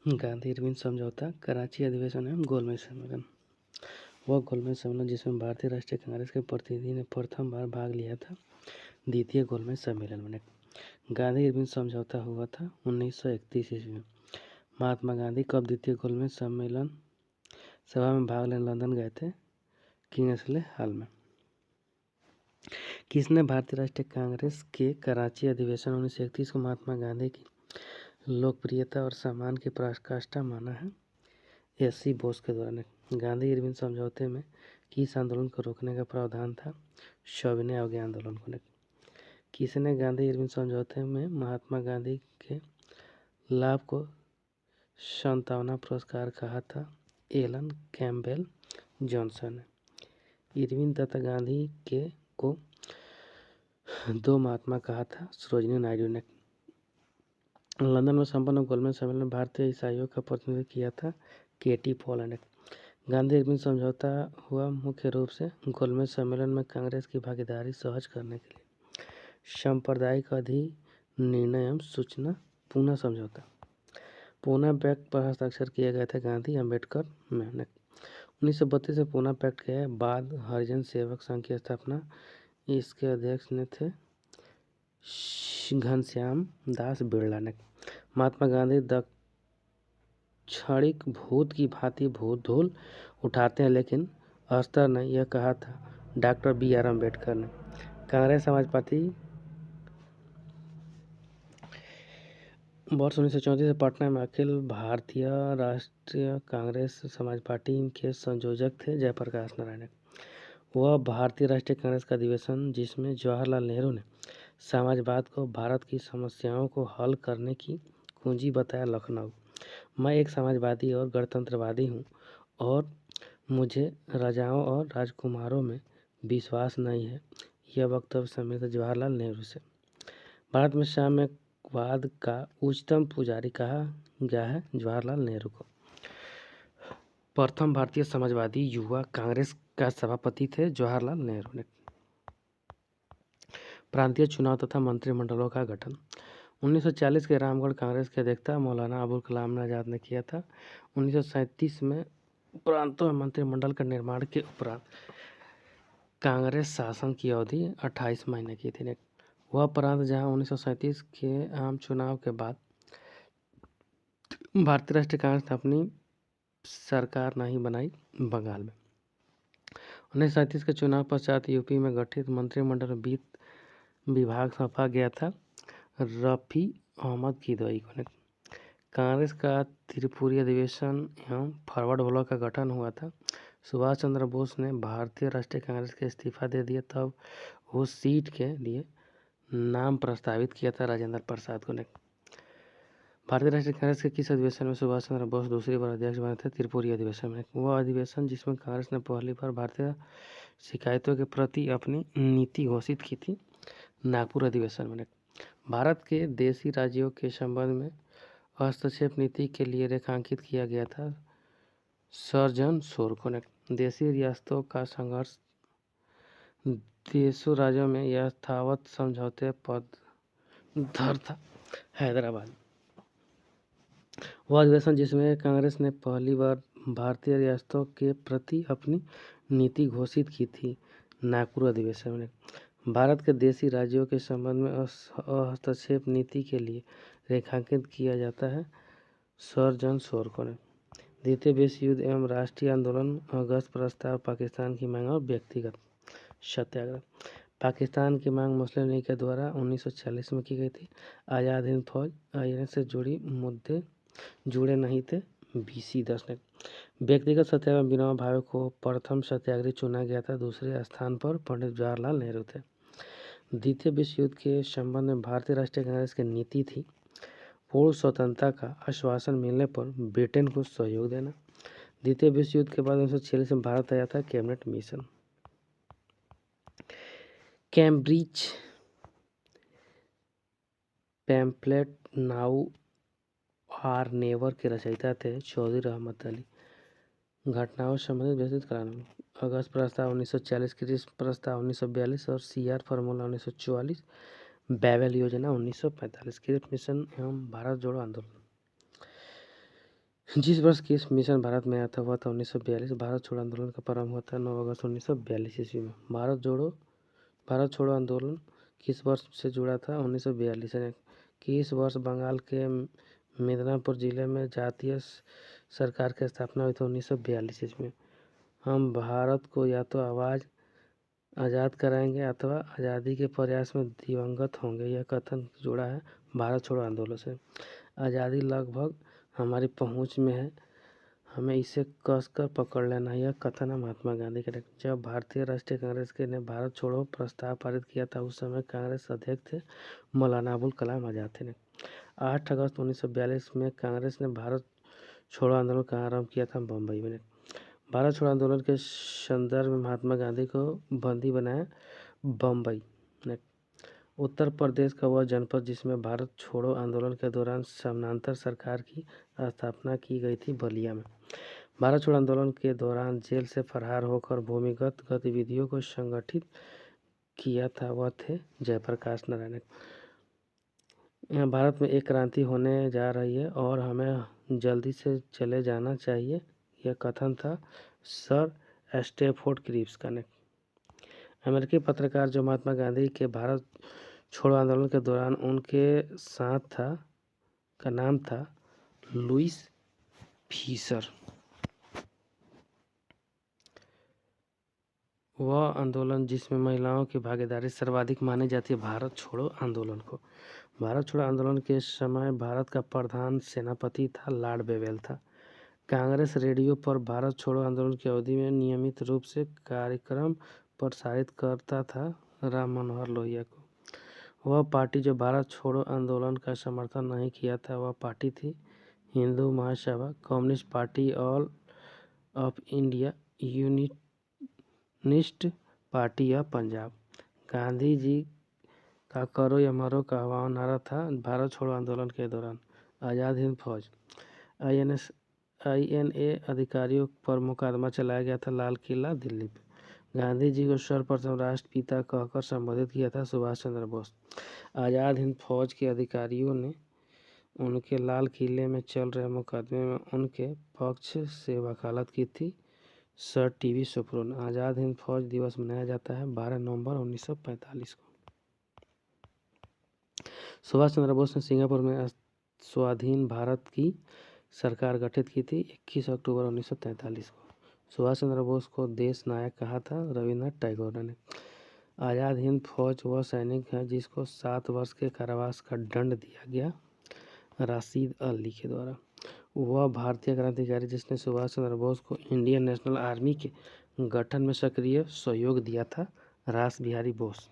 Gandhi Irwin समझौता, कराची अधिवेशन एवं गोलमेज सम्मेलन। वह गोलमेज सम्मेलन जिसमें भारतीय राष्ट्रीय कांग्रेस के प्रतिनिधि ने प्रथम बार भाग लिया था, द्वितीय गोलमेज सम्मेलन में। गांधी इरविन समझौता हुआ था 1931 ईस्वी में। महात्मा गांधी कब द्वितीय गोलमेज सम्मेलन सभा में भाग लेने लंदन गए थे? किंग्सले हॉल में। किसने भारतीय राष्ट्रीय कांग्रेस के कराची अधिवेशन 1931 को महात्मा गांधी की लोकप्रियता और सम्मान की पराकाष्ठा माना है? एस.सी. बोस के द्वारा। गांधी इरविन समझौते में किस आंदोलन को रोकने का प्रावधान था? सविनय अवज्ञा आंदोलन को। किसने गांधी इरविन समझौते में महात्मा गांधी के लाभ को सांत्वना पुरस्कार कहा था? एलन कैम्पबेल जॉनसन ने। इरविन तथा गांधी के को दो महात्मा कहा था? सरोजिनी नायडू ने। लंदन में संपन्न गोलमेज सम्मेलन में भारतीय ईसाइयों का प्रतिनिधित्व किया था? केटी पॉल ने। गांधी इरविन समझौता हुआ मुख्य रूप से गोलमेज सम्मेलन में कांग्रेस की भागीदारी सहज करने के लिए। सांप्रदायिक अधिनिर्णय एवं सूचना पूना समझौता। पूना पैक्ट पर हस्ताक्षर किए गए थे गांधी अम्बेडकर में। 1932 में पूना पैक्ट के बाद हरिजन सेवक संघ की स्थापना इसके अध्यक्ष ने थे घनश्याम दास बिरला ने। महात्मा गांधी क्षणिक भूत की भांति भूत धूल उठाते हैं लेकिन अस्तर नहीं, यह कहा था डॉक्टर बी.आर. अम्बेडकर ने। कांग्रेस समाज पार्टी वर्ष 1934 से पटना में अखिल भारतीय राष्ट्रीय कांग्रेस समाज पार्टी के संयोजक थे जयप्रकाश नारायण। वह भारतीय राष्ट्रीय कांग्रेस का अधिवेशन जिसमें जवाहरलाल नेहरू ने समाजवाद को भारत की समस्याओं को हल करने की कुंजी बताया। लखनऊ, मैं एक समाजवादी और गणतंत्रवादी हूँ और मुझे राजाओं और राजकुमारों में विश्वास नहीं है। यह वक्तव्य सम्मिलित था जवाहरलाल नेहरू से। भारत में साम्यवाद का उच्चतम पुजारी कहा गया है जवाहरलाल नेहरू को। प्रथम भारतीय समाजवादी युवा कांग्रेस का सभापति थे जवाहरलाल नेहरू ने। प्रांतीय चुनाव तथा मंत्रिमंडलों का गठन। 1940 के रामगढ़ कांग्रेस की अध्यक्षता मौलाना अबुल कलाम आजाद ने किया था। 1937 में प्रांतों में मंत्रिमंडल का निर्माण के उपरांत कांग्रेस शासन की अवधि 28 महीने की थी। वह प्रांत जहां 1937 के आम चुनाव के बाद भारतीय राष्ट्रीय कांग्रेस ने अपनी सरकार नहीं बनाई। बंगाल में 1937 के चुनाव पश्चात यूपी में गठित मंत्रिमंडल वित्त विभाग सौंपा गया था रफ़ी अहमद किदवई को। कांग्रेस का त्रिपुरी अधिवेशन एवं फॉरवर्ड ब्लॉक का गठन हुआ था। सुभाष चंद्र बोस ने भारतीय राष्ट्रीय कांग्रेस के इस्तीफा दे दिया, तब उस सीट के लिए नाम प्रस्तावित किया था राजेंद्र प्रसाद को। भारतीय राष्ट्रीय कांग्रेस के किस अधिवेशन में सुभाष चंद्र बोस दूसरी बार अध्यक्ष बने थे? त्रिपुरी अधिवेशन में। वह अधिवेशन जिसमें कांग्रेस ने पहली बार भारतीय शिकायतों के प्रति अपनी नीति घोषित की थी? नागपुर अधिवेशन में। भारत के देशी राज्यों के संबंध में हस्तक्षेप नीति के लिए रेखांकित किया गया था सर जॉन शोर को। देशी रियासतों का संघर्ष देशों राज्यों में यथावत समझौते पद्धर था। हैदराबाद, वह अधिवेशन जिसमें कांग्रेस ने पहली बार भारतीय रियासतों के प्रति अपनी नीति घोषित की थी। नागपुर अधिवेशन में। भारत के देशी राज्यों के संबंध में हस्तक्षेप नीति के लिए रेखांकित किया जाता है सर जॉन शोर को। द्वितीय विश्व युद्ध एवं राष्ट्रीय आंदोलन, अगस्त प्रस्ताव, पाकिस्तान की मांग और व्यक्तिगत सत्याग्रह। पाकिस्तान की मांग मुस्लिम लीग के द्वारा 1940 में की गई थी। आज़ाद हिंद फौज आईएनए से जुड़ी मुद्दे जुड़े नहीं थे। BC 10 ने। व्यक्तिगत सत्याग्रह विनोबा भावे को प्रथम सत्याग्रही चुना गया था। दूसरे स्थान पर पंडित जवाहरलाल नेहरू थे। द्वितीय विश्व युद्ध के संबंध में भारतीय राष्ट्रीय कांग्रेस की नीति थी पूर्ण स्वतंत्रता का आश्वासन मिलने पर ब्रिटेन को सहयोग देना। द्वितीय विश्व युद्ध के बाद 1946 में भारत आया था cabinet mission. Cambridge pamphlet now or never के रचयिता थे चौधरी रहमत अली। घटनाओं से संबंधित विस्तृत कराना। अगस्त प्रस्ताव 1940, क्रिस प्रस्ताव 1942 और CR फार्मूला 1944, बैबल योजना 1945, क्रिस मिशन एवं भारत जोड़ो आंदोलन। जिस वर्ष की इस मिशन भारत में आया था वह था 1942। भारत छोड़ो आंदोलन का प्रारंभ हुआ था 9 अगस्त 1942 ईस्वी में। भारत छोड़ो आंदोलन किस वर्ष से जुड़ा था? 1942 है। किस वर्ष बंगाल के मिदनापुर जिले में जातीय सरकार की स्थापना हुई थी? 1942 ईस्वी में। हम भारत को या तो आज़ाद कराएंगे अथवा आज़ादी के प्रयास में दिवंगत होंगे, यह कथन जुड़ा है भारत छोड़ो आंदोलन से। आज़ादी लगभग हमारी पहुंच में है, हमें इसे कसकर पकड़ लेना है, यह कथन है महात्मा गांधी का। जब भारतीय राष्ट्रीय कांग्रेस के ने भारत छोड़ो प्रस्ताव पारित किया था उस समय कांग्रेस अध्यक्ष थे मौलाना अबुल कलाम आज़ाद थे। 8 अगस्त 1942 में कांग्रेस ने भारत छोड़ो आंदोलन का आरंभ किया था बम्बई में। भारत छोड़ो आंदोलन के संदर्भ में महात्मा गांधी को बंदी बनाया बम्बई। उत्तर प्रदेश का वह जनपद जिसमें भारत छोड़ो आंदोलन के दौरान समानांतर सरकार की स्थापना की गई थी, बलिया में। भारत छोड़ो आंदोलन के दौरान जेल से फरार होकर भूमिगत गतिविधियों को संगठित किया था वह थे जयप्रकाश नारायण। भारत में एक क्रांति होने जा रही है और हमें जल्दी से चले जाना चाहिए, यह कथन था सर स्टैफोर्ड क्रिप्स का। अमेरिकी पत्रकार जो महात्मा गांधी के भारत छोड़ो आंदोलन के दौरान उनके साथ था का नाम था लुइस फीसर। वह आंदोलन जिसमें महिलाओं की भागीदारी सर्वाधिक मानी जाती है भारत छोड़ो आंदोलन को। भारत छोड़ो आंदोलन के समय भारत का प्रधान सेनापति था लॉर्ड बेवेल था। कांग्रेस रेडियो पर भारत छोड़ो आंदोलन की अवधि में नियमित रूप से कार्यक्रम प्रसारित करता था राम मनोहर लोहिया को। वह पार्टी जो भारत छोड़ो आंदोलन का समर्थन नहीं किया था वह पार्टी थी Hindu Mahasabha, communist party all of India, unionist party of Punjab. Gandhi ji का करो या मरो का आह्वान नारा था भारत छोड़ो आंदोलन के दौरान। आज़ाद हिंद फौज INA अधिकारियों पर मुकदमा चलाया गया था लाल किला दिल्ली पे। गांधी जी को सर्वप्रथम राष्ट्रपिता कहकर संबोधित किया था सुभाष चंद्र बोस। आज़ाद हिंद फौज के अधिकारियों ने उनके लाल किले में चल रहे मुकदमे में उनके पक्ष से वकालत की थी सर TB सुप्रो। आज़ाद हिंद फौज दिवस मनाया जाता है 12 नवंबर 1945 को। सुभाष चंद्र बोस ने सिंगापुर में स्वाधीन भारत की सरकार गठित की थी 21 अक्टूबर 1943 को। सुभाष चंद्र बोस को देश नायक कहा था रविन्द्रनाथ टैगोर ने। आज़ाद हिंद फौज वह सैनिक है जिसको 7 वर्ष के कारावास का दंड दिया गया राशिद अली के द्वारा। वह भारतीय क्रांतिकारी जिसने सुभाष चंद्र बोस को इंडियन नेशनल आर्मी के गठन में सक्रिय सहयोग दिया था रास बिहारी बोस।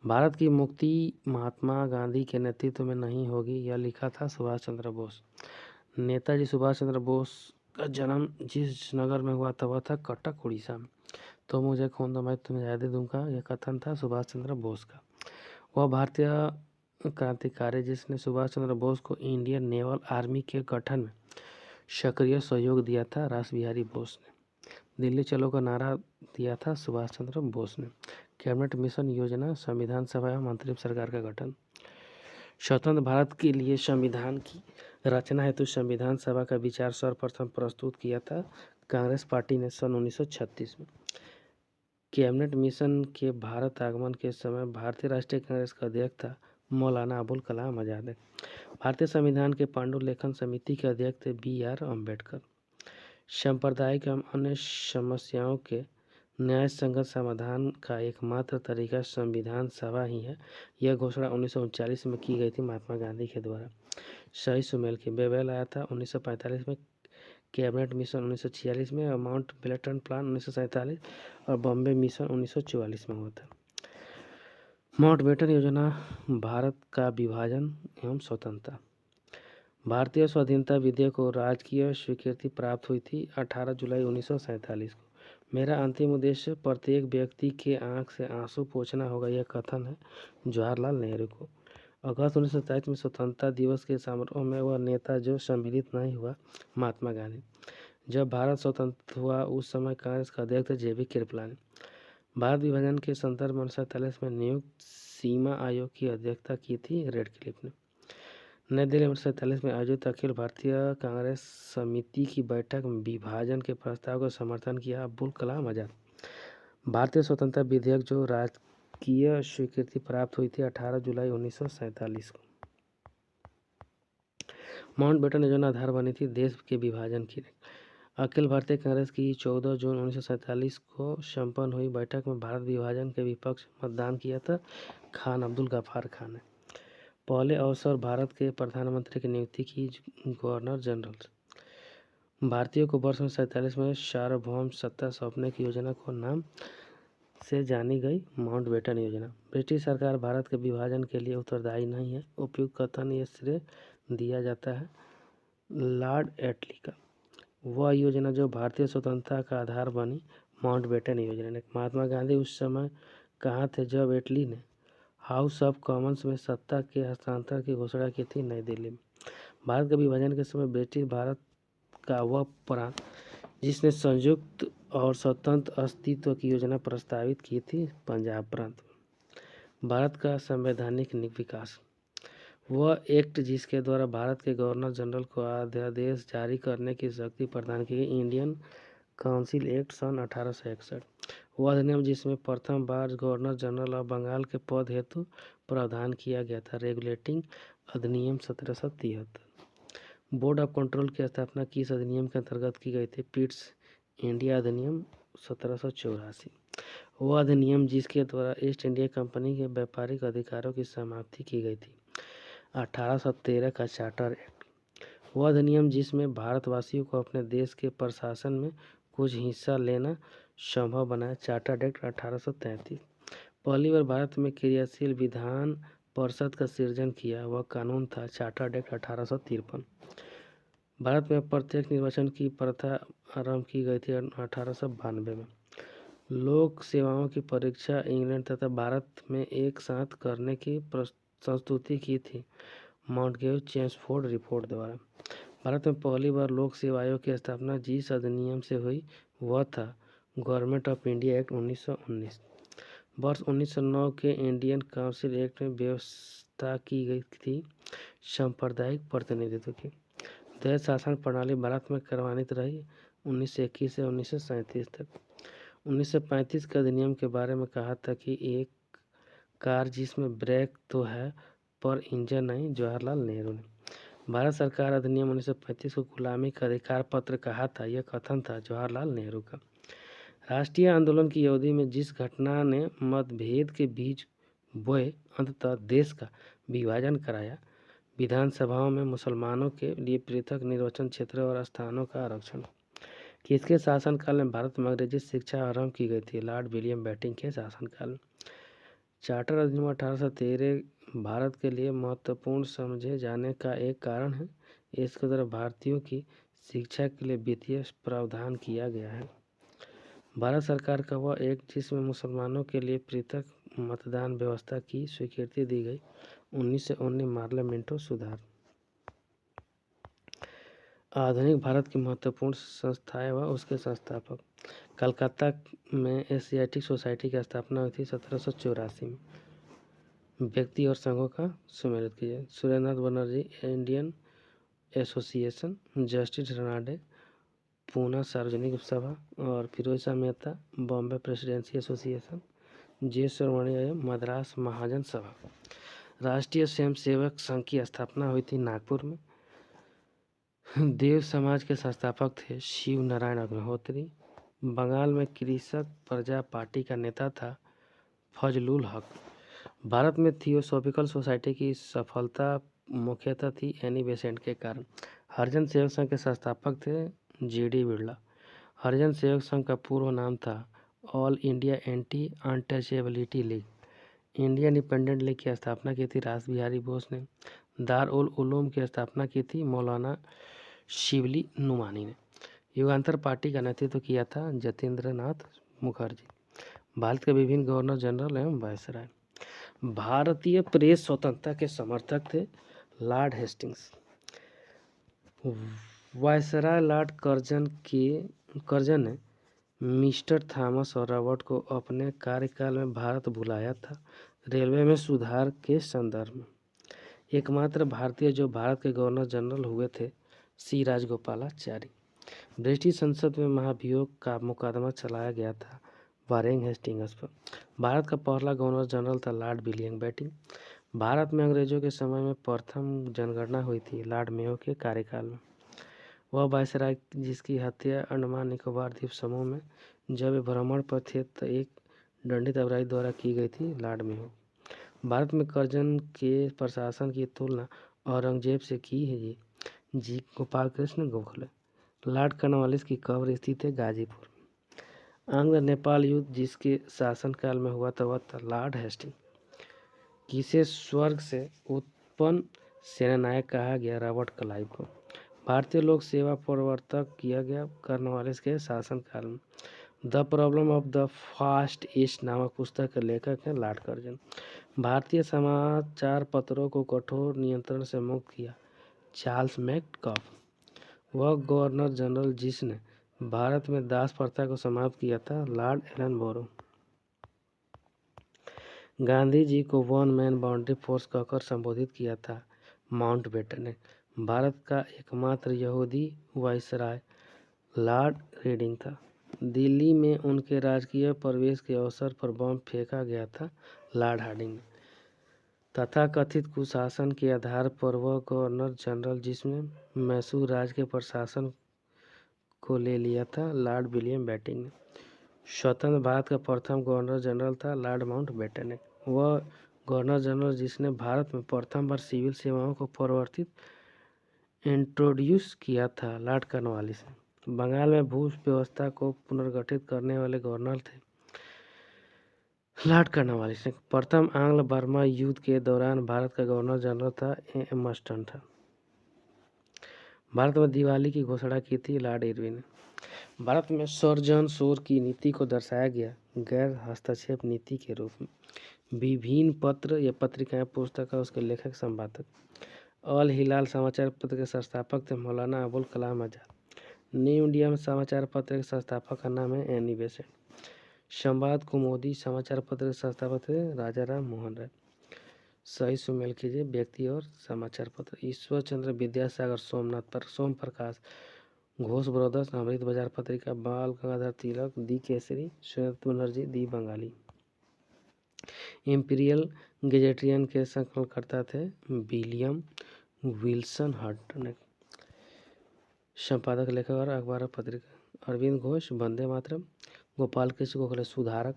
भारत की मुक्ति महात्मा गांधी के नेतृत्व में नहीं होगी, यह लिखा था सुभाष चंद्र बोस। नेताजी सुभाष चंद्र बोस का जन्म जिस नगर में हुआ था वह था कटक उड़ीसा में। तो मुझे खून दो मैं तुम्हें आज़ादी दूंगा, यह कथन था सुभाष चंद्र बोस का। वह भारतीय क्रांतिकारी जिसने सुभाष चंद्र बोस को इंडियन नेवल आर्मी के गठन में सक्रिय सहयोग दिया था रास बिहारी बोस ने। दिल्ली चलो का नारा दिया था सुभाष चंद्र बोस ने। कैबिनेट मिशन योजना, संविधान सभा एवं अंतरिम सरकार का गठन। स्वतंत्र भारत के लिए संविधान की रचना हेतु संविधान सभा का विचार सर्वप्रथम प्रस्तुत किया था कांग्रेस पार्टी ने सन 1936 में। कैबिनेट मिशन के भारत आगमन के समय भारतीय राष्ट्रीय कांग्रेस का अध्यक्ष था मौलाना अबुल कलाम आज़ाद। भारतीय संविधान के पांडुलेखन समिति के अध्यक्ष थे BR अम्बेडकर। सांप्रदायिक एवं अन्य समस्याओं के न्याय संगत समाधान का एकमात्र तरीका संविधान सभा ही है, यह घोषणा 1939 में की गई थी महात्मा गांधी के द्वारा। सही सुमेल की बेवेल आया था 1945 में, कैबिनेट मिशन 1946 में और माउंट बेटन प्लान 1947 और बॉम्बे मिशन 1944 में हुआ था। माउंट बेटन योजना, भारत का विभाजन एवं स्वतंत्रता। भारतीय स्वाधीनता विधेयक को राजकीय स्वीकृति प्राप्त हुई थी 18 जुलाई 1947 को। मेरा अंतिम उद्देश्य प्रत्येक व्यक्ति के आंख से आंसू पोंछना होगा, यह कथन है जवाहरलाल नेहरू को। अगस्त 1927 में स्वतंत्रता दिवस के समारोह में वह नेता जो सम्मिलित नहीं हुआ, महात्मा गांधी। जब भारत स्वतंत्र हुआ उस समय कांग्रेस का अध्यक्ष JB कृपलानी। भारत विभाजन के संदर्भ में 1947 में नियुक्त सीमा आयोग की अध्यक्षता की थी रेडक्लिफ ने। नई दिल्ली में 1947 में आयोजित अखिल भारतीय कांग्रेस समिति की बैठक में विभाजन के प्रस्ताव को समर्थन किया अब्दुल कलाम आजाद। भारतीय स्वतंत्रता विधेयक जो राजकीय स्वीकृति प्राप्त हुई थी 18 जुलाई 1947 को। माउंटबेटन योजना आधार बनी थी देश के विभाजन की। अखिल भारतीय कांग्रेस की 14 जून 1947 को संपन्न हुई बैठक में भारत विभाजन के विपक्ष मतदान किया था खान अब्दुल गफ्फार खान ने। पहले अवसर भारत के प्रधानमंत्री की नियुक्ति की गवर्नर जनरल। भारतीयों को वर्ष 1947 में सार्वभौम सत्ता सौंपने की योजना को नाम से जानी गई माउंटबेटन योजना। ब्रिटिश सरकार भारत के विभाजन के लिए उत्तरदायी नहीं है। उपयुक्त कथन ये श्रेय दिया जाता है लॉर्ड एटली का। वह योजना जो भारतीय स्वतंत्रता का आधार बनी माउंटबेटन योजना ने। महात्मा गांधी उस समय कहाँ थे जब एटली ने हाउस ऑफ कॉमन्स में सत्ता के हस्तांतरण की घोषणा की थी? नई दिल्ली में। भारत के विभाजन के समय ब्रिटिश भारत का वह प्रांत जिसने संयुक्त और स्वतंत्र अस्तित्व की योजना प्रस्तावित की थी पंजाब प्रांत में। भारत का संवैधानिक विकास, वह एक्ट जिसके द्वारा भारत के गवर्नर जनरल को अध्यादेश जारी करने की शक्ति प्रदान की गई इंडियन काउंसिल एक्ट सन 1861। वह अधिनियम जिसमें प्रथम बार गवर्नर जनरल ऑफ बंगाल के पद हेतु प्रावधान किया गया था रेगुलेटिंग अधिनियम 1773। बोर्ड ऑफ कंट्रोल की स्थापना किस अधिनियम के अंतर्गत की गई थी? पिट्स इंडिया अधिनियम 1784। वह अधिनियम जिसके द्वारा ईस्ट इंडिया कंपनी के व्यापारिक अधिकारों की समाप्ति की गई थी 1813 का चार्टर एक्ट। वह अधिनियम जिसमें भारतवासियों को अपने देश के प्रशासन में कुछ हिस्सा लेना संभव बनाया चार्टर एक्ट 1833। पहली बार भारत में क्रियाशील विधान परिषद का सृजन किया वह कानून था चार्टर एक्ट 1853। भारत में प्रत्यक्ष निर्वाचन की प्रथा आरंभ की गई थी 1892 में। लोक सेवाओं की परीक्षा इंग्लैंड तथा भारत में एक साथ करने की संस्तुति की थी माउंटगेज चेम्सफोर्ड रिपोर्ट द्वारा। भारत में पहली बार लोक सेवा आयोग की स्थापना जिस अधिनियम से हुई वह था गवर्नमेंट ऑफ इंडिया एक्ट 1919। वर्ष 1909 के इंडियन काउंसिल एक्ट में व्यवस्था की गई थी सांप्रदायिक प्रतिनिधित्व की। द्वैध शासन प्रणाली भारत में करवानित रही 1921 से 1937 तक। 1935 के अधिनियम के बारे में कहा था कि एक कार जिसमें ब्रेक तो है पर इंजन नहीं, जवाहरलाल नेहरू ने। भारत सरकार अधिनियम 1935 को गुलामी का अधिकार पत्र कहा था, यह कथन था जवाहरलाल नेहरू का। राष्ट्रीय आंदोलन की अवधि में जिस घटना ने मतभेद के बीच बोए अंततः देश का विभाजन कराया, विधानसभाओं में मुसलमानों के लिए पृथक निर्वाचन क्षेत्र और स्थानों का आरक्षण। किसके शासनकाल में भारत में अंग्रेजी शिक्षा आरंभ की गई थी? लॉर्ड विलियम बेंटिंक के शासनकाल में। चार्टर अधिनियम 1813 भारत के लिए महत्वपूर्ण समझे जाने का एक कारण है। इसके द्वारा भारतीयों की शिक्षा के लिए वित्तीय प्रावधान किया गया है। भारत सरकार का वह एक्ट जिसमें मुसलमानों के लिए पृथक मतदान व्यवस्था की स्वीकृति दी गई 1919 मार्ले मिंटो सुधार। आधुनिक भारत की महत्वपूर्ण संस्थाएं व उसके संस्थापक। कलकत्ता में एशियाटिक सोसाइटी की स्थापना हुई थी 1784 में। व्यक्ति और संघों का सम्मिलित किया। Surendranath Banerjee Indian association, justice Ranade Poona सार्वजनिक सभा और फिरोज शाह मेहता बॉम्बे प्रेसिडेंसी एसोसिएशन, जे सुब्रमण्यम मद्रास महाजन सभा। राष्ट्रीय स्वयंसेवक संघ की स्थापना हुई थी नागपुर में। देव समाज के संस्थापक थे शिव नारायण अग्निहोत्री। बंगाल में कृषक प्रजा पार्टी का नेता था फजलुल हक। भारत में थियोसॉफिकल सोसाइटी की सफलता मुख्यतः थी एनी बेसेंट के कारण। हरिजन सेवक संघ के संस्थापक थे जीडी बिरला। हरिजन सेवक संघ का पूर्व नाम था all India anti untouchability league. India independent league की स्थापना की थी रास बिहारी बोस ने। दार उल उलूम की स्थापना की थी मौलाना शिवली नुमानी ने। युगांतर पार्टी का नेतृत्व किया था जतीन्द्र नाथ मुखर्जी। भारत के विभिन्न गवर्नर जनरल एवं वायसराय। भारतीय प्रेस स्वतंत्रता के समर्थक थे Lord Hastings. Viceroy Lord Curzon ने मिस्टर थॉमस और रॉबर्ट को अपने कार्यकाल में भारत बुलाया था रेलवे में सुधार के संदर्भ में। एकमात्र भारतीय जो भारत के गवर्नर जनरल हुए थे सी राजगोपालाचारी। ब्रिटिश संसद में महाभियोग का मुकदमा चलाया गया था वारेन हेस्टिंग्स पर। भारत का पहला गवर्नर जनरल था लॉर्ड विलियम बेंटिंक। भारत में अंग्रेजों के समय में प्रथम जनगणना हुई थी लॉर्ड मेयो के कार्यकाल में। वह वायसराय जिसकी हत्या अंडमान निकोबार द्वीप समूह में जब वे भ्रमण पर थे तो एक दंडित अपराधी द्वारा की गई थी लॉर्ड मेयो। भारत में करजन के प्रशासन की तुलना औरंगजेब से की है जी गोपाल कृष्ण गोखले। लॉर्ड कॉर्नवालिस की कब्र स्थित है गाजीपुर में। आंग्ल नेपाल युद्ध जिसके शासनकाल में हुआ था वह था लॉर्ड हेस्टिंग। किसे स्वर्ग से उत्पन्न सेनानायक कहा गया रॉबर्ट क्लाइव को। भारतीय लोक सेवा प्रवर्तक किया गया कॉर्नवालिस के शासनकाल में। The problem of the fast east नामक पुस्तक के लेखक हैं लॉर्ड कर्जन। भारतीय समाचार पत्रों को कठोर नियंत्रण से मुक्त किया चार्ल्स मैककफ। वह गवर्नर जनरल जिसने भारत में दास प्रथा को समाप्त किया था लॉर्ड एलन बोरो। गांधी जी को वन मैन बाउंड्री फोर्स कहकर संबोधित किया था माउंटबेटन ने। भारत का एकमात्र यहूदी वायसराय लॉर्ड रीडिंग था। दिल्ली में उनके राजकीय प्रवेश के अवसर पर बम फेंका गया था लॉर्ड हार्डिंग ने। तथाकथित कुशासन के आधार पर वह गवर्नर जनरल जिसने मैसूर राज्य के प्रशासन को ले लिया था लॉर्ड विलियम बेंटिंक ने। स्वतंत्र भारत का प्रथम गवर्नर जनरल था लॉर्ड माउंटबेटन ने। वह गवर्नर जनरल जिसने भारत में प्रथम बार सिविल सेवाओं को परिवर्तित इंट्रोड्यूस किया था लॉर्ड कॉर्नवालिस ने। बंगाल में भू व्यवस्था को पुनर्गठित करने वाले गवर्नर थे लॉर्ड कॉर्नवालिस ने। प्रथम आंग्ल बर्मा युद्ध के दौरान भारत का गवर्नर जनरल था एमस्टन था। भारत में दिवाली की घोषणा की थी लॉर्ड इरविन ने। भारत में सर्जन शोर की नीति को दर्शाया गया गैर हस्तक्षेप नीति के रूप में। विभिन्न पत्र या पत्रिकाएं पुस्तक उसके लेखक संपादक। अल हिलाल समाचार पत्र के संस्थापक थे मौलाना अबुल कलाम आजाद। न्यू इंडिया में समाचार पत्र के संस्थापक का नाम है एनी बेसेंट। संवाद कुमुदी समाचार पत्र के संस्थापक थे राजा राम मोहन राय। सही सुमेल कीजिए व्यक्ति और समाचार पत्र। ईश्वर चंद्र विद्यासागर सोम प्रकाश घोष ब्रदर्स अमृत बाजार पत्रिका बाल गंगाधर तिलक दी केसरी सुरेंद्र बनर्जी दी बंगाली। इंपीरियल गेजेटियन के संकलनकर्ता थे विलियम विल्सन हंट ने। संपादक लेखक और अखबार पत्रिका Arvind Ghosh Vande Mataram. Gopal Krishna Gokhale Sudharak.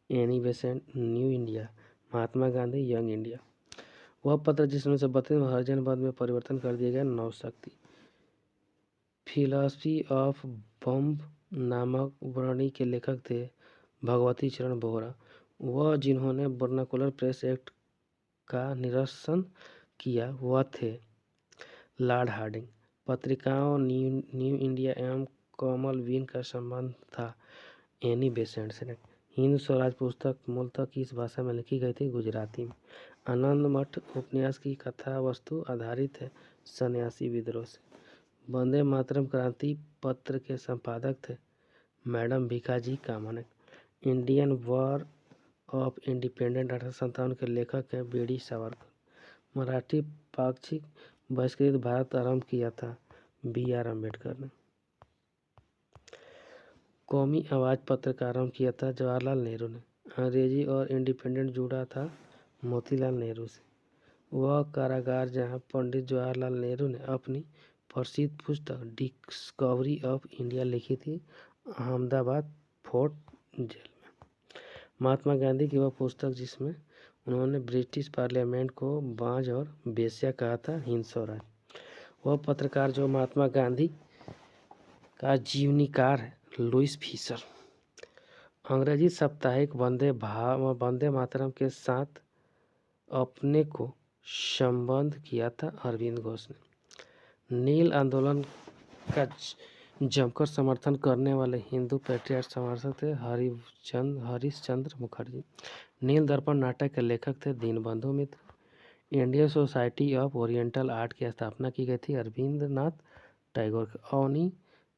Annie Besant New India. Mahatma Gandhi Young India. वह पत्र जिसमें से 32 में हरिजन पद में परिवर्तन कर दिया गया नवशक्ति। फिलॉसफी ऑफ बम्ब नामक वाणी के लेखक थे भगवती चरण बोहरा। वह जिन्होंने वर्नाकुलर प्रेस एक्ट का निरसन किया वह थे लॉर्ड हार्डिंग। पत्रिकाओं न्यू इंडिया एवं कॉमन वीन का संबंध था एनी बेसेंट से। हिंद स्वराज पुस्तक मूलतः किस भाषा में लिखी गई थी गुजराती में। आनंद मठ उपन्यास की कथा वस्तु आधारित है सन्यासी विद्रोह से। वंदे मातरम क्रांति पत्र के संपादक थे मैडम भीखाजी कामने। इंडियन वॉर ऑफ इंडिपेंडेंस 1857 के लेखक हैं बीडी सावरकर। मराठी पाक्षिक बहिष्कृत भारत आरंभ किया था BR अम्बेडकर ने। कौमी आवाज़ पत्र का आरंभ किया था जवाहरलाल नेहरू ने। अंग्रेजी और इंडिपेंडेंट जुड़ा था मोतीलाल नेहरू से। वह कारागार जहां पंडित जवाहरलाल नेहरू ने अपनी प्रसिद्ध पुस्तक डिस्कवरी ऑफ इंडिया लिखी थी अहमदाबाद फोर्ट जेल में। महात्मा गांधी की वह पुस्तक जिसमें उन्होंने ब्रिटिश पार्लियामेंट को बांझ और बेश्या कहा था हिंद स्वराज। वह पत्रकार जो महात्मा गांधी का जीवनीकार है लुइस फिशर। अंग्रेजी साप्ताहिक वंदे मातरम के साथ अपने को संबंध किया था अरविंद घोष ने। नील आंदोलन का जमकर समर्थन करने वाले हिंदू पैट्रियट समर्थक थे हरीशचंद्र मुखर्जी। नील दर्पण नाटक के लेखक थे Dinabandhu Mitra. Indian Society of Oriental Art की स्थापना की गई थी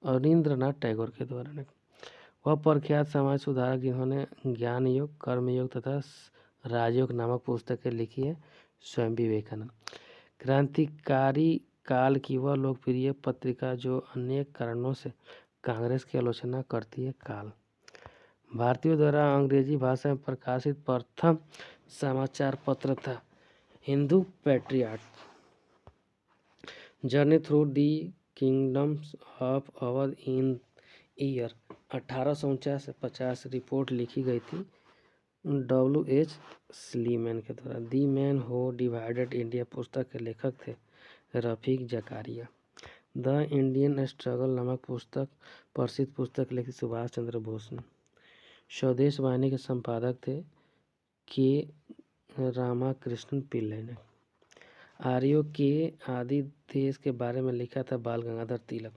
अवनींद्रनाथ टैगोर के द्वारा। वह प्रख्यात समाज सुधारक जिन्होंने ज्ञान योग कर्मयोग तथा राजयोग नामक पुस्तकें लिखी है स्वामी विवेकानंद। क्रांतिकारी काल की वह लोकप्रिय पत्रिका जो अनेक कारणों से कांग्रेस की आलोचना करती है। काल भारतीयों द्वारा अंग्रेजी भाषा में प्रकाशित प्रथम समाचार पत्र था। Hindu patriot, journey through the kingdoms of Awadh in year 1849-50 report लिखी गई थी W.H. स्लीमैन के द्वारा। The man who divided India पुस्तक के लेखक थे Rafiq Zakaria. The Indian struggle नामक पुस्तक प्रसिद्ध पुस्तक लिखी सुभाष चंद्र बोस ने। स्वदेश वाहिनी के संपादक थे के रामाकृष्ण पिल्लै ने। आर्यों के आदि देश के बारे में लिखा था बाल गंगाधर तिलक।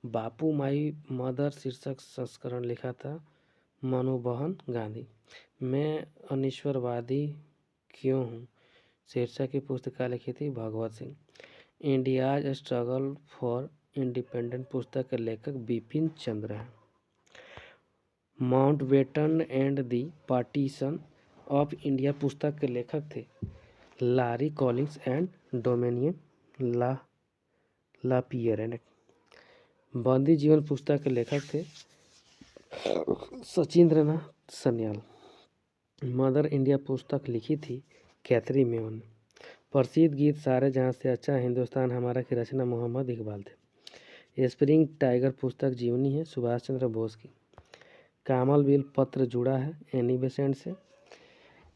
बापू माई मदर शीर्षक संस्करण लिखा था मनमोहन गांधी। मैं अनिश्वरवादी क्यों हूँ शीर्षक की पुस्तिका लिखी थी Bhagwat Singh. India's Struggle for Independence पुस्तक के लेखक बिपिन चंद्र हैं। Mountbatten and the Partition of India पुस्तक के लेखक थे Larry Collins and Dominique Lapierre. Bandi Jivan पुस्तक के लेखक थे सचिंद्रनाथ सन्याल। मदर इंडिया पुस्तक लिखी थी कैथरी मेनन। प्रसिद्ध गीत सारे जहां से अच्छा हिंदुस्तान हमारा की रचना मोहम्मद इकबाल थे। स्प्रिंग टाइगर पुस्तक जीवनी है सुभाष चंद्र बोस की। कामनवेल्थ पत्र जुड़ा है एनी बेसेंट से।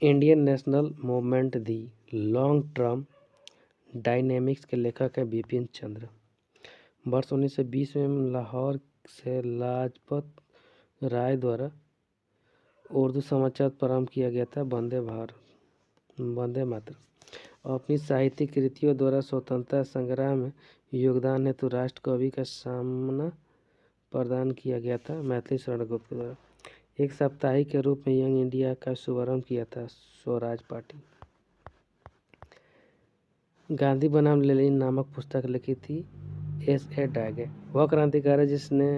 इंडियन नेशनल मूवमेंट दी लॉन्ग टर्म डायनेमिक्स के लेखक है बिपिन चंद्र। वर्ष 1920 में लाहौर से लाजपत राय द्वारा उर्दू समाचार प्रारंभ किया गया था वंदे मातरम। अपनी साहित्यिक कृतियों द्वारा स्वतंत्रता संग्राम में योगदान हेतु राष्ट्र कवि का सम्मान प्रदान किया गया था मैथिली शरण गुप्त के द्वारा। एक साप्ताहिक के रूप में यंग इंडिया का शुभारंभ किया था स्वराज पार्टी। गांधी बनाम लेनिन नामक पुस्तक लिखी थी S.A. डागे। वह क्रांतिकारी जिसने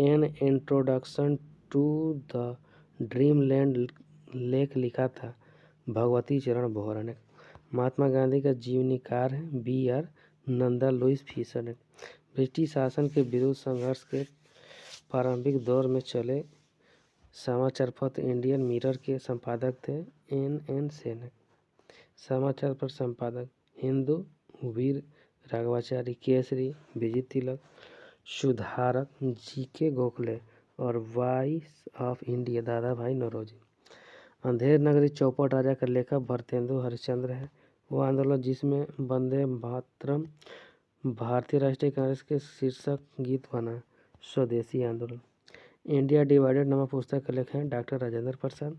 an introduction to the dreamland लेख लिखा था भगवती चरण बोहरा ने। महात्मा गांधी का जीवनीकार है B.R. नंदा लुईस फिशर ने। ब्रिटिश शासन के विरुद्ध संघर्ष के प्रारंभिक दौर में चले समाचार पत्र इंडियन मिरर के संपादक थे N.N. सेन। समाचार पत्र संपादक हिंदू वीर राघवाचारी, केसरी विजय तिलक, सुधारक G.K. गोखले और वॉइस ऑफ इंडिया दादा भाई नौरोजी। अंधेर नगरी चौपट राजा का लेखक भरतेंदु हरिश्चंद्र है। वह आंदोलन जिसमें वंदे मातरम भारतीय राष्ट्रीय कांग्रेस के शीर्षक गीत बना स्वदेशी आंदोलन। इंडिया डिवाइडेड नामक पुस्तक के लेखक हैं डॉक्टर राजेंद्र प्रसाद।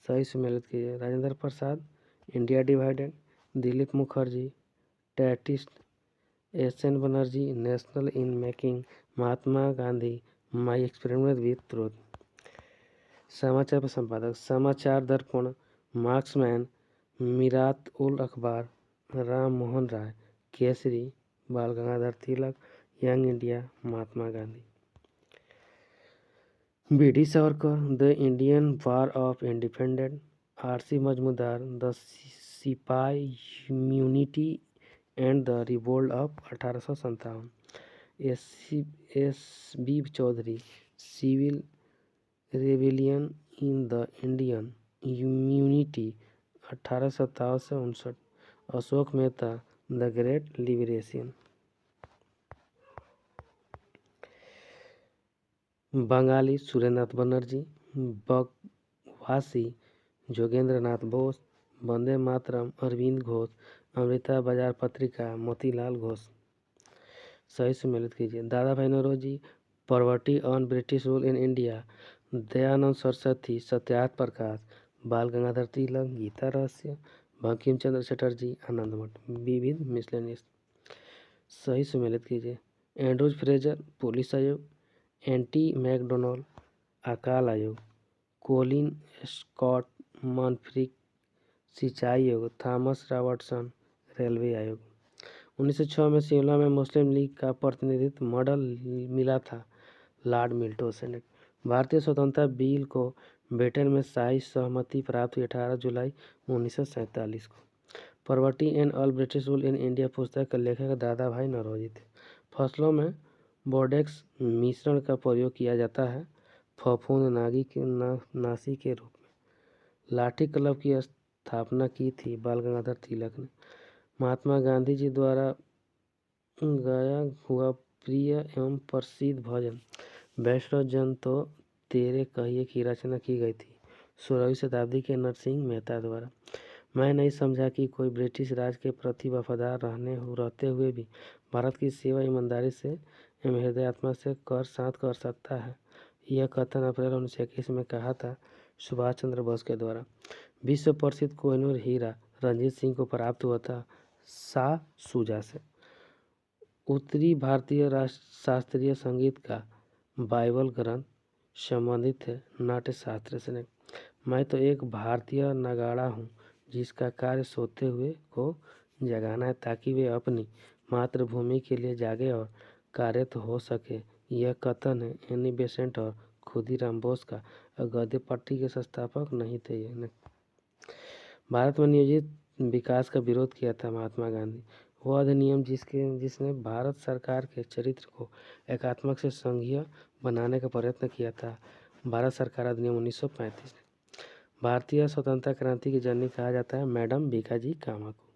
सही सम्मिलित कीजिए। Rajendra Prasad India Divided. दिलीप मुखर्जी टैटिस्ट। S.N. Banerjee National in Making. Mahatma Gandhi My Experiment with Truth. समाचार पर संपादक समाचार दर्पण, मार्क्समैन, मीरात उल अखबार, Ram Mohan Roy, Kesari, Bal Gangadhar Tilak, Young India, Mahatma Gandhi. B.D. Savarkar The Indian War of Independence, R.C. Majumdar the sipahi mutiny and the Revolt of 1857, S.B. Chaudhuri Civil Rebellion in the Indian Mutiny 1857 से 59, Ashok Mehta The Great Liberation. Bengalee Surendranath Banerjee, बकवासी जोगेंद्र नाथ बोस, वंदे मातरम अरविंद घोष, अमृता बाजार पत्रिका मोतीलाल घोष। सही सम्मिलित कीजिए। Dadabhai Naoroji Poverty on British Rule in India, Dayanand Saraswati Satyarth Prakash, बाल गंगाधर तिलक गीता रहस्य, बंकिम चंद्र चटर्जी आनंद मठ, विविध miscellaneous. सही सम्मिलित कीजिए। एंड्रूज फ्रेजर पुलिस आयोग, एंटी मैकडोनल्ड अकाल आयोग, कोलिन स्कॉट मॉन्फ्रिक सिंचाई आयोग, थॉमस रॉबर्टसन रेलवे आयोग। 1906 में शिमला में मुस्लिम लीग का प्रतिनिधित्व मॉडल मिला था लॉर्ड मिल्टन से। भारतीय स्वतंत्रता बिल को ब्रिटेन में शाही सहमति प्राप्त हुई 18 जुलाई 1947 को। Poverty and all British Rule in India पुस्तक के लेखक दादा भाई नौरोजी थे। फसलों में बोर्डेक्स मिश्रण का प्रयोग किया जाता है फफूंद नाशी के रूप में। लाठी क्लब की स्थापना की थी बाल गंगाधर तिलक ने। महात्मा गांधी जी द्वारा गाया हुआ प्रिय एवं प्रसिद्ध भजन वैष्णव जन तो तेरे कहिए की रचना की गई थी 16वीं शताब्दी के नरसिंह मेहता द्वारा। मैं नहीं समझा कि कोई ब्रिटिश राज के प्रति वफादार रहते हुए भी भारत की सेवा ईमानदारी से एवं हृदय आत्मा से कर सकता है। यह कथन अप्रैल 1921 में कहा था सुभाष चंद्र बोस के द्वारा। विश्व प्रसिद्ध कोहिनूर हीरा रंजीत सिंह को प्राप्त हुआ था शाह शुजा से। उत्तरी भारतीय शास्त्रीय संगीत का बाइबल ग्रंथ संबंधित है नाट्य शास्त्र से। मैं तो एक भारतीय नगाड़ा हूँ जिसका कार्य सोते हुए को जगाना है ताकि वे अपनी मातृभूमि के लिए जागे और कार्यरत हो सके। यह कथन है एनी बेसेंट और खुदीराम बोस का। गद्य पार्टी के संस्थापक नहीं थे। भारत में नियोजित विकास का विरोध किया था महात्मा गांधी। वह अधिनियम जिसने भारत सरकार के चरित्र को एकात्मक से संघीय बनाने का प्रयत्न किया था भारत सरकार अधिनियम 1935। भारतीय स्वतंत्रता क्रांति की जननी कहा जाता है मैडम भीखाजी कामा को।